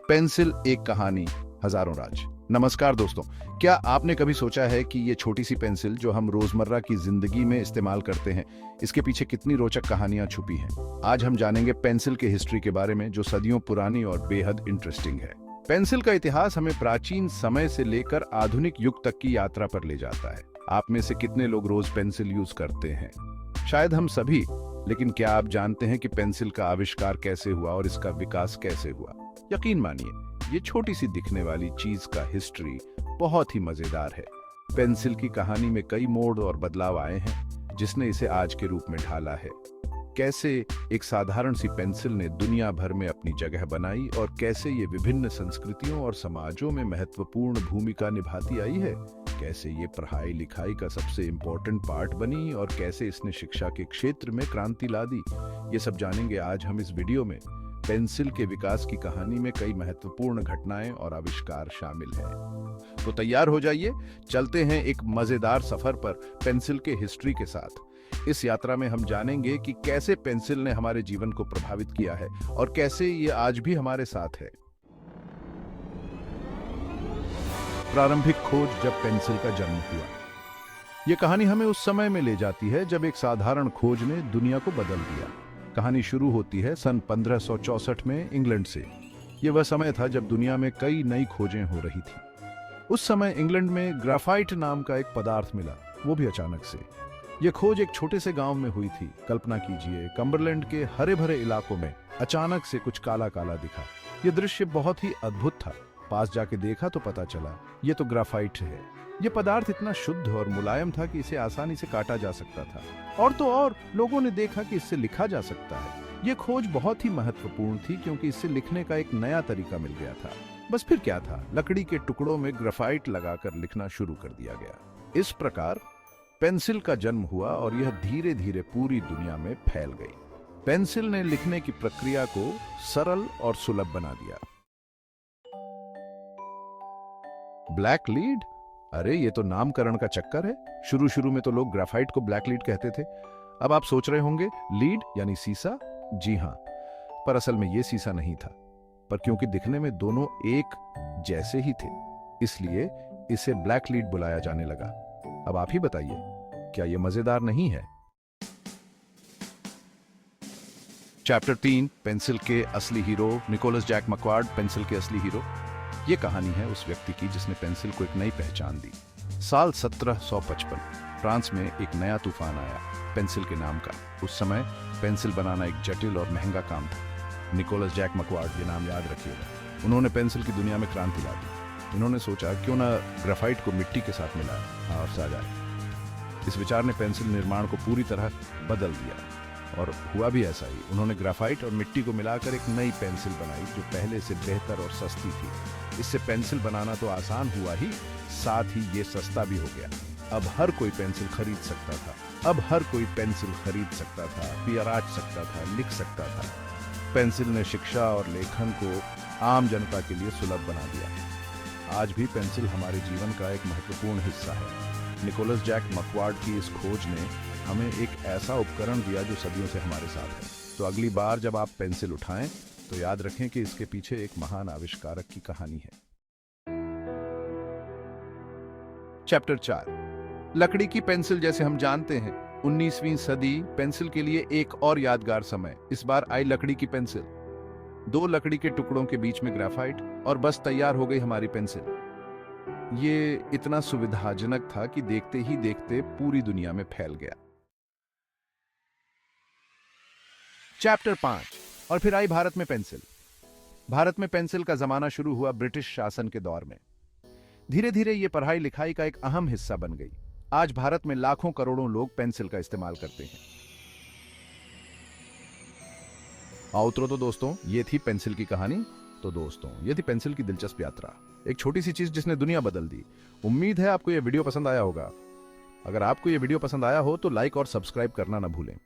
Pencil एक कहानी, हजारों राज। नमस्कार दोस्तों, क्या आपने कभी सोचा है कि ये छोटी सी पेंसिल जो हम रोजमर्रा की जिंदगी में इस्तेमाल करते हैं, इसके पीछे कितनी रोचक कहानियां छुपी हैं। आज हम जानेंगे पेंसिल के हिस्ट्री के बारे में, जो सदियों पुरानी और बेहद इंटरेस्टिंग है। पेंसिल का इतिहास हमें प्राचीन समय से लेकर आधुनिक युग तक की यात्रा पर ले जाता है। आप में से कितने लोग रोज पेंसिल यूज करते हैं? शायद हम सभी। लेकिन क्या आप जानते हैं कि पेंसिल का आविष्कार कैसे हुआ और इसका विकास कैसे हुआ? यकीन मानिए, ये छोटी सी दिखने वाली चीज का हिस्ट्री बहुत ही मजेदार है। पेंसिल की कहानी में कई मोड़ और बदलाव आए हैं, जिसने इसे आज के रूप में ढाला है। कैसे एक साधारण सी पेंसिल ने दुनिया भर में अपनी जगह बनाई और कैसे ये विभिन्न संस्कृतियों और समाजों में महत्वपूर्ण भूमिका निभाती आई है। कैसे ये पढ़ाई लिखाई का सबसे इम्पोर्टेंट पार्ट बनी और कैसे इसने शिक्षा के क्षेत्र में क्रांति ला दी, ये सब जानेंगे आज हम इस वीडियो में। पेंसिल के विकास की कहानी में कई महत्वपूर्ण घटनाएं और आविष्कार शामिल हैं। तो तैयार हो जाइए, चलते हैं एक मजेदार सफर पर पेंसिल के हिस्ट्री के साथ। इस यात्रा में हम जानेंगे कि कैसे पेंसिल ने हमारे जीवन को प्रभावित किया है और कैसे ये आज भी हमारे साथ है। प्रारंभिक खोज, जब पेंसिल का जन्म हुआ। यह कहानी हमें उस समय में ले जाती है जब एक साधारण खोज ने दुनिया को बदल दिया। कहानी शुरू होती है सन 1564 में इंग्लैंड से। यह वह समय था जब दुनिया में कई नई खोजें हो रही थी। उस समय इंग्लैंड में ग्राफाइट नाम का एक पदार्थ मिला, वो भी अचानक से। यह खोज एक छोटे से गांव में हुई थी। कल्पना कीजिए, कम्बरलैंड के हरे भरे इलाकों में अचानक से कुछ काला काला दिखा। यह दृश्य बहुत ही अद्भुत था। पास जाके देखा तो पता चला यह तो ग्राफाइट है। यह पदार्थ इतना शुद्ध और मुलायम था कि इसे आसानी से काटा जा सकता था। और तो और लोगों ने देखा कि इससे लिखा जा सकता है। यह खोज बहुत ही महत्वपूर्ण थी क्योंकि इससे लिखने का एक नया तरीका मिल गया था। बस फिर क्या था, लकड़ी के टुकड़ों में ग्राफाइट लगाकर लिखना शुरू कर दिया गया। इस प्रकार पेंसिल का जन्म हुआ और यह धीरे धीरे पूरी दुनिया में फैल गई। पेंसिल ने लिखने की प्रक्रिया को सरल और सुलभ बना दिया। Black lead? अरे ये तो नामकरण का चक्कर है। शुरू शुरू में तो लोग ग्राफाइट को ब्लैक लीड कहते थे। अब आप सोच रहे होंगे, लीड यानी सीसा? जी हां, पर असल में ये सीसा नहीं था। पर क्योंकि दिखने में दोनों एक जैसे ही थे, इसलिए इसे ब्लैक लीड बुलाया जाने लगा। अब आप ही बताइए, क्या यह मजेदार नहीं है? चैप्टर 3, पेंसिल के असली हीरो। निकोलस जैक मैकवार्ड, पेंसिल के असली हीरो। ये कहानी है उस व्यक्ति की जिसने पेंसिल को एक नई पहचान दी। साल 1755 फ्रांस में एक नया तूफान आया, पेंसिल के नाम का। उस समय पेंसिल बनाना एक जटिल और महंगा काम था। निकोलस जैक मैकवार्ड, ये नाम याद रखिएगा। उन्होंने पेंसिल की दुनिया में क्रांति ला दी। उन्होंने सोचा क्यों ना ग्राफाइट को मिट्टी के साथ मिलाएं और सजाएं। इस विचार ने पेंसिल निर्माण को पूरी तरह बदल दिया और हुआ भी ऐसा ही। उन्होंने ग्राफाइट और मिट्टी को मिलाकर एक नई पेंसिल बनाई जो पहले से बेहतर और सस्ती थी। इससे पेंसिल बनाना तो आसान हुआ ही, साथ ही ये सस्ता भी हो गया। अब हर कोई पेंसिल खरीद सकता था। अब हर कोई पेंसिल खरीद सकता था, पियराच सकता था, लिख सकता था। पेंसिल ने शिक्षा और लेखन को आम जनता के लिए सुलभ बना दिया। आज भी पेंसिल हमारे जीवन का एक महत्वपूर्ण हिस्सा है। निकोलस जैक मैकवार्ड की इस खोज ने हमें एक ऐसा उपकरण दिया जो सदियों से हमारे साथ है। तो अगली बार जब आप पेंसिल उठाएं तो याद रखें कि इसके पीछे एक महान आविष्कारक की कहानी है। चैप्टर 4, लकड़ी की पेंसिल। जैसे हम जानते हैं, 19वीं सदी पेंसिल के लिए एक और यादगार समय। इस बार आई लकड़ी की पेंसिल। 2 लकड़ी के टुकड़ों के बीच में ग्राफाइट और बस तैयार हो गई हमारी पेंसिल। ये इतना सुविधाजनक था कि देखते ही देखते पूरी दुनिया में फैल गया। चैप्टर 5, और फिर आई भारत में पेंसिल। भारत में पेंसिल का जमाना शुरू हुआ ब्रिटिश शासन के दौर में। धीरे धीरे ये पढ़ाई लिखाई का एक अहम हिस्सा बन गई। आज भारत में लाखों करोड़ों लोग पेंसिल का इस्तेमाल करते हैं। आउटरो तो दोस्तों, ये थी पेंसिल की कहानी। तो दोस्तों, ये थी पेंसिल की दिलचस्प यात्रा, एक छोटी सी चीज जिसने दुनिया बदल दी। उम्मीद है आपको यह वीडियो पसंद आया होगा। अगर आपको यह वीडियो पसंद आया हो तो लाइक और सब्सक्राइब करना ना भूलें।